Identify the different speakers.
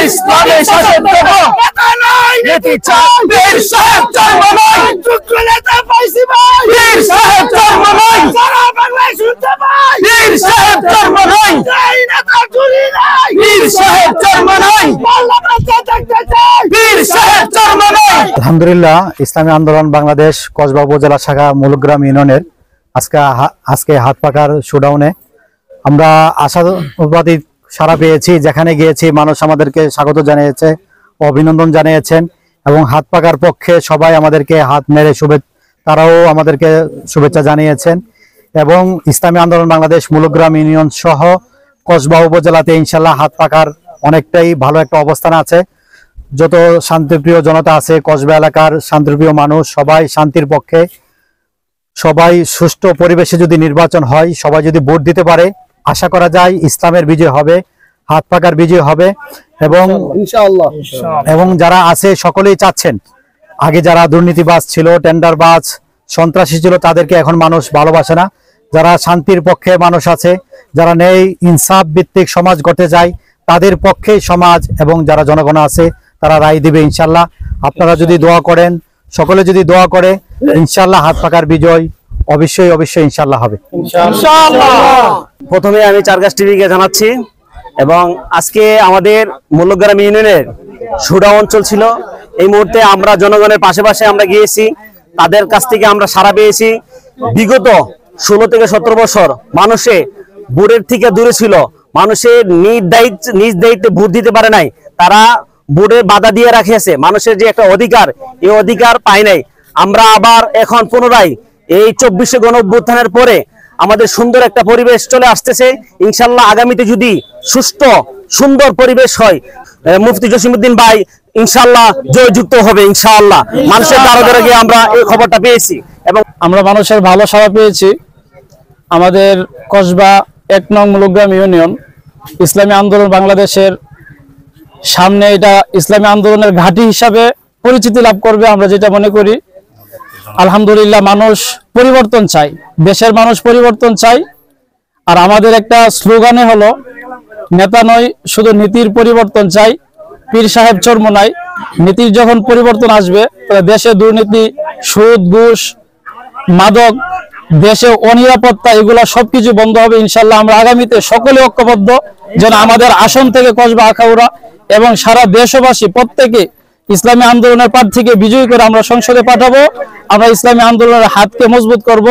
Speaker 1: ইসলামী শাসন দেব নীতি চাই বীর সাহেব জন্ম নাই যোগ্য নেতা পাইছি ভাই বীর সাহেব জন্ম নাই সারা বাংলায় শুনতে পাই বীর সাহেব জন্ম নাই এই নেতা চুরি নাই বীর সাহেব জন্ম নাই বাংলাদেশে দেখতে চাই বীর সাহেব জন্ম নাই।
Speaker 2: আলহামদুলিল্লাহ, ইসলামী আন্দোলন বাংলাদেশ কসবা উপজেলা শাখা মূলগ্রাম ইউনিয়নের আজকে হাত পাকার শোডাউনে আমরা আশাবাদী সারা পেয়েছি। যেখানে গিয়েছি মানুষ আমাদেরকে স্বাগত জানিয়েছে, অভিনন্দন জানিয়েছেন এবং হাত পাকার পক্ষে সবাই আমাদেরকে হাত মেরে তারাও আমাদেরকে শুভেচ্ছা জানিয়েছেন। এবং ইসলামী আন্দোলন বাংলাদেশ মূলগ্রাম ইউনিয়ন সহ কসবা উপজেলাতে ইনশাল্লাহ হাত পাকার অনেকটাই ভালো একটা অবস্থান আছে। যত শান্তিপ্রিয় জনতা আছে, কসবা এলাকার শান্তিপ্রিয় মানুষ সবাই শান্তির পক্ষে, সবাই সুষ্ঠু পরিবেশে যদি নির্বাচন হয়, সবাই যদি ভোট দিতে পারে, আশা করা যায় ইসলামের বিজয় হবে, হাত পাকার বিজয় হবে। এবং ইনশাআল্লাহ এবং যারা আছে সকলেই চাচ্ছেন, আগে যারা দুর্নীতিবাজ ছিল, টেন্ডারবাজ, সন্ত্রাসী ছিল, তাদেরকে এখন মানুষ ভালোবাসে না। যারা শান্তির পক্ষে মানুষ আছে, যারা ন্যায় ইনসাফ ভিত্তিক সমাজ গড়তে চায়, তাদের পক্ষে সমাজ এবং যারা জনগণ আছে তারা রায় দিবে ইনশাল্লাহ। আপনারা যদি দোয়া করেন, সকলে যদি দোয়া করে, ইনশাল্লাহ হাত পাকার বিজয় অবশ্যই ইনশাল্লাহ হবে।
Speaker 3: প্রথমে আমি চারগাছ টিভিকে জানাচ্ছি এবং আজকে আমাদের মূলগ্রাম ইউনিয়নের সুডা অঞ্চল ছিল। এই মুহূর্তে আমরা জনগণের পাশে আমরা গিয়েছি, তাদের কাছ থেকে আমরা সাড়া পেয়েছি। বিগত 16 থেকে 17 বছর মানুষে ভোটের থেকে দূরে ছিল, মানুষের নিজ দায়িত্বে ভোট দিতে পারে নাই, তারা ভোটে বাধা দিয়ে রাখিয়েছে। মানুষের যে একটা অধিকার, এই অধিকার পায় নাই। আমরা আবার এখন পুনরায় এই 24শে গণঅভ্যুত্থানের পরে আমাদের সুন্দর একটা পরিবেশ চলে আসতেছে। ইনশাল্লাহ আগামীতে যদি সুষ্ঠু সুন্দর পরিবেশ হয়, মুফতি জসিমউদ্দিন ভাই ইনশাল্লাহ জয়যুক্ত হবে ইনশাআল্লাহ। মানুষের দ্বারা গিয়ে আমরা এই খবরটা পেয়েছি এবং
Speaker 4: আমরা মানুষের ভালো সাড়া পেয়েছি। আমাদের কসবা 1 নং মূলগ্রাম ইউনিয়ন ইসলামী আন্দোলন বাংলাদেশের সামনে এটা ইসলামী আন্দোলনের ঘাঁটি হিসাবে পরিচিতি লাভ করবে, আমরা যেটা মনে করি। আলহামদুলিল্লাহ, মানুষ পরিবর্তন চাই, দেশের মানুষ পরিবর্তন চাই। আর আমাদের একটা স্লোগানে হলো, নেতা নয় শুধু নীতির পরিবর্তন চাই, পীর সাহেব চর্ম নাই। নীতির যখন পরিবর্তন আসবে, দেশে দুর্নীতি, সুদ, ঘুষ, মাদক, দেশে অনিরাপত্তা, এগুলা সবকিছু বন্ধ হবে ইনশাল্লাহ। আমরা আগামীতে সকলে ঐক্যবদ্ধ যেন আমাদের আসন থেকে কসবা আখাউড়া এবং সারা দেশবাসী প্রত্যেকে ইসলামী আন্দোলনের প্রার্থীকে বিজয়ী করে আমরা সংসদে পাঠাবো। আমরা ইসলামী আন্দোলনের হাতকে মজবুত করব।